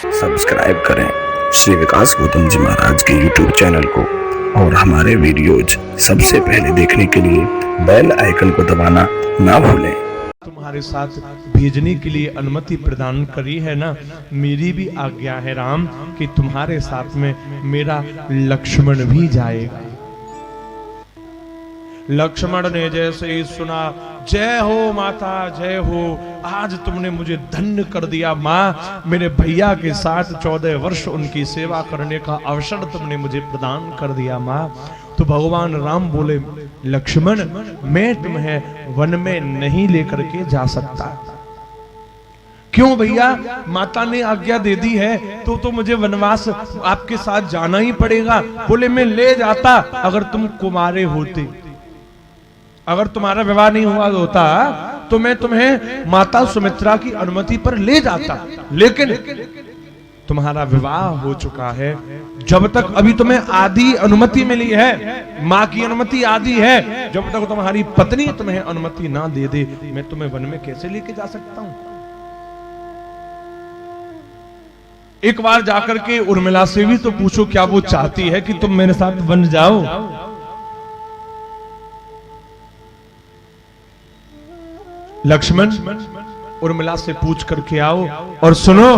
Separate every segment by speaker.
Speaker 1: Subscribe करें श्री विकास गौतम जी महाराज के YouTube channel को और हमारे वीडियोज सबसे पहले देखने के लिए बेल आइकन को दबाना ना भूलें।
Speaker 2: तुम्हारे साथ भेजने के लिए अनुमति प्रदान करी है ना, मेरी भी आज्ञा है राम कि तुम्हारे साथ में मेरा लक्ष्मण भी जाएगा। लक्ष्मण ने जैसे ही सुना, जय हो माता जय हो, आज तुमने मुझे धन्य कर दिया माँ, मेरे भैया के साथ 14 वर्ष उनकी सेवा करने का अवसर तुमने मुझे प्रदान कर दिया माँ। तो भगवान राम बोले, लक्ष्मण मैं तुम्हें वन में नहीं लेकर के जा सकता। क्यों भैया, माता ने आज्ञा दे दी है तो मुझे वनवास आपके साथ जाना ही पड़ेगा। बोले मैं ले जाता अगर तुम कुमारे होते, अगर तुम्हारा विवाह नहीं हुआ होता तो मैं तुम्हें माता सुमित्रा की अनुमति पर ले जाता, लेकिन तुम्हारा विवाह हो चुका है। जब तक अभी तुम्हें आदि अनुमति मिली है, माँ की अनुमति आदि है, जब तक तुम्हारी पत्नी तुम्हें अनुमति ना दे दे, मैं तुम्हें वन में कैसे लेके जा सकता हूं। एक बार जाकर के उर्मिला से भी तो पूछो, क्या वो चाहती है कि तुम मेरे साथ वन जाओ। लक्ष्मण उर्मिला से पूछ करके आओ, और सुनो,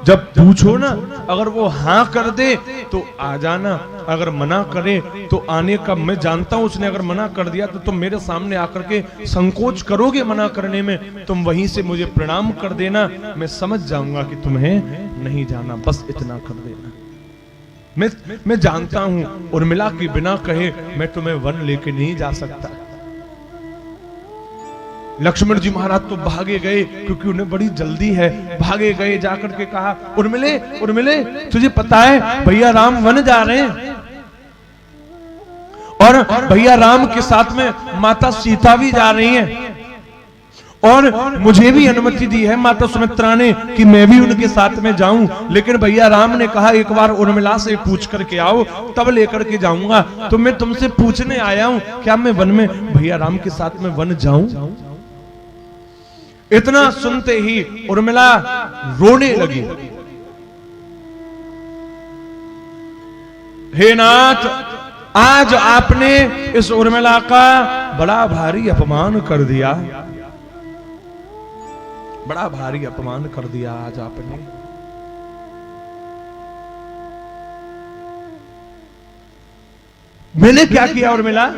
Speaker 2: जब पूछो ना, अगर वो हाँ कर दे तो आ जाना, अगर मना करे तो आने का। मैं जानता हूं उसने अगर मना कर दिया तो तुम मेरे सामने आकर के संकोच करोगे मना करने में, तुम वहीं से मुझे प्रणाम कर देना, मैं समझ जाऊंगा कि तुम्हें नहीं जाना, बस इतना कर देना। मैं जानता हूं उर्मिला के बिना कहे मैं तुम्हें वन लेके नहीं जा सकता। लक्ष्मण जी महाराज तो भागे गए, क्योंकि उन्हें बड़ी जल्दी है। भागे गए, जाकर के कहा, उर्मिले उर्मिले तुझे पता है भैया राम वन जा रहे हैं, और भैया राम के साथ में माता सीता भी जा रही हैं, और मुझे भी अनुमति दी है माता सुमित्रा ने कि मैं भी उनके साथ में जाऊं, लेकिन भैया राम ने कहा एक बार उर्मिला से पूछ करके आओ तब लेकर के जाऊंगा। तो मैं तुमसे पूछने आया हूं, क्या मैं वन में भैया राम के साथ में वन जाऊं। इतना सुनते ही उर्मिला रोने लगी। हे नाथ, आज आपने इस उर्मिला का बड़ा भारी अपमान कर दिया, बड़ा भारी अपमान कर दिया आज आपने। मैंने क्या किया उर्मिला?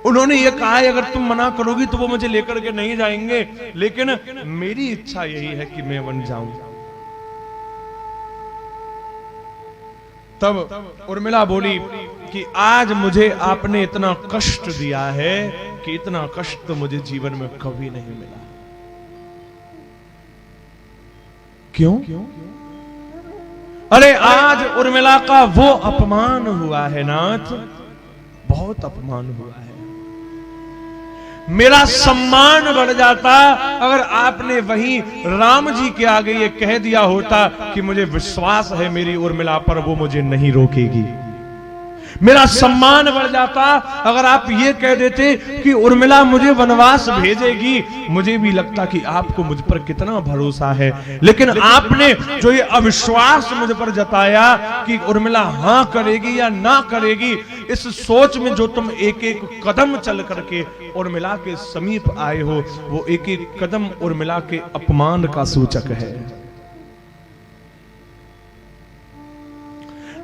Speaker 2: उन्होंने ये कहा है अगर तुम मना करोगी तो वो मुझे लेकर के नहीं जाएंगे, लेकिन मेरी इच्छा यही है कि मैं वन जाऊं। तब उर्मिला बोली कि आज मुझे आपने इतना कष्ट दिया है कि इतना कष्ट तो मुझे जीवन में कभी नहीं मिला। क्यों? अरे आज उर्मिला का वो अपमान हुआ है नाथ, बहुत अपमान हुआ है। मेरा सम्मान बढ़ जाता अगर आपने वहीं राम जी के आगे ये कह दिया होता कि मुझे विश्वास है मेरी उर्मिला पर, वो मुझे नहीं रोकेगी। मेरा सम्मान बढ़ जाता अगर आप ये कह देते कि उर्मिला मुझे वनवास भेजेगी। मुझे भी लगता कि आपको मुझ पर कितना भरोसा है, लेकिन आपने जो ये अविश्वास मुझ पर जताया कि उर्मिला हाँ करेगी या ना करेगी, इस सोच में जो तुम एक एक कदम चल करके उर्मिला के समीप आए हो, वो एक एक कदम उर्मिला के अपमान का सूचक है।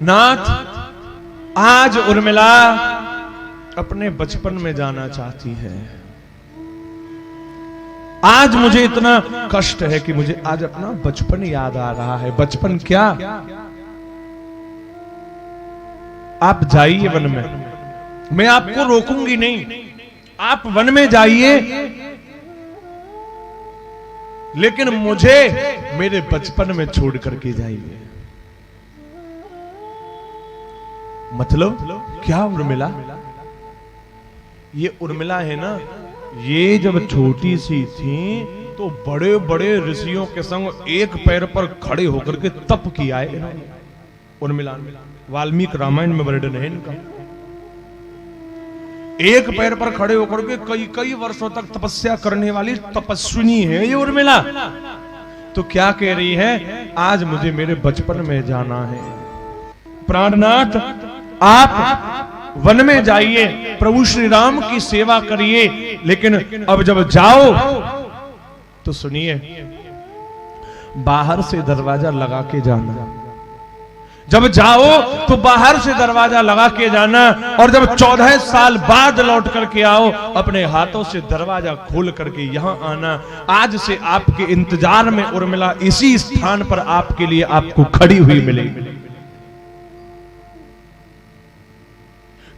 Speaker 2: नाथ, आज उर्मिला अपने बचपन में जाना चाहती है। आज मुझे इतना कष्ट है कि मुझे आज अपना बचपन याद आ रहा है। बचपन क्या? आप जाइए वन में, मैं आपको रोकूंगी नहीं, आप वन में जाइए, लेकिन मुझे मेरे बचपन में छोड़ करके जाइए। मतलब क्या उर्मिला? ये उर्मिला है ना, ये जब छोटी सी थी तो बड़े बड़े ऋषियों के संग एक पैर पर खड़े होकर के तप किया है उर्मिला ने। वाल्मीकि रामायण में वर्णन है इनका। एक पैर पर खड़े होकर के कई कई वर्षों तक तपस्या करने वाली तपस्विनी है ये उर्मिला। तो क्या कह रही है, आज मुझे मेरे बचपन में जाना है। प्राणनाथ आप वन में जाइए, प्रभु श्री राम की सेवा करिए, लेकिन अब जब जाओ तो सुनिए, बाहर से दरवाजा लगा के जाना। जब जाओ तो बाहर से दरवाजा लगा के जाना, और जब 14 साल बाद लौट करके आओ, अपने हाथों से दरवाजा खोल करके यहां आना। आज से आपके इंतजार में उर्मिला इसी स्थान पर आपके लिए आपको खड़ी हुई मिलेगी।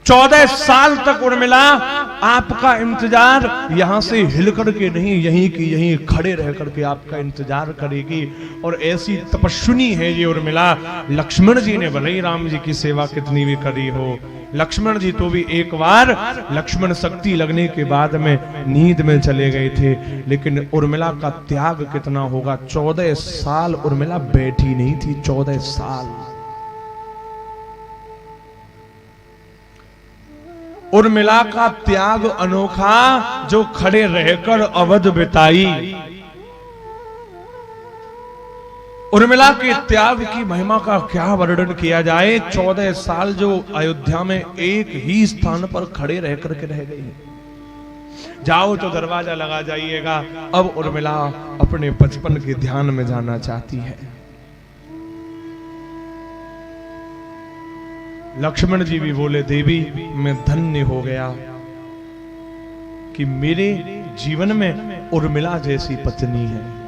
Speaker 2: 14 साल तक उर्मिला आपका इंतजार यहां से हिल करके नहीं, यहीं की यहीं खड़े रह करके आपका इंतजार करेगी। और ऐसी तपस्विनी है ये उर्मिला। लक्ष्मण जी ने भले ही राम जी की सेवा कितनी भी करी हो, लक्ष्मण जी तो भी एक बार लक्ष्मण शक्ति लगने के बाद में नींद में चले गए थे, लेकिन उर्मिला का त्याग कितना होगा। 14 साल उर्मिला बैठी नहीं थी, 14 साल। उर्मिला का त्याग अनोखा, जो खड़े रहकर अवध बिताई। उर्मिला के त्याग की महिमा का क्या वर्णन किया जाए। 14 साल जो अयोध्या में एक ही स्थान पर खड़े रह करके रह गई। जाओ तो दरवाजा लगा जाइएगा। अब उर्मिला अपने बचपन के ध्यान में जाना चाहती है। लक्ष्मण जी भी बोले, देवी मैं धन्य हो गया कि मेरे जीवन में उर्मिला जैसी पत्नी है।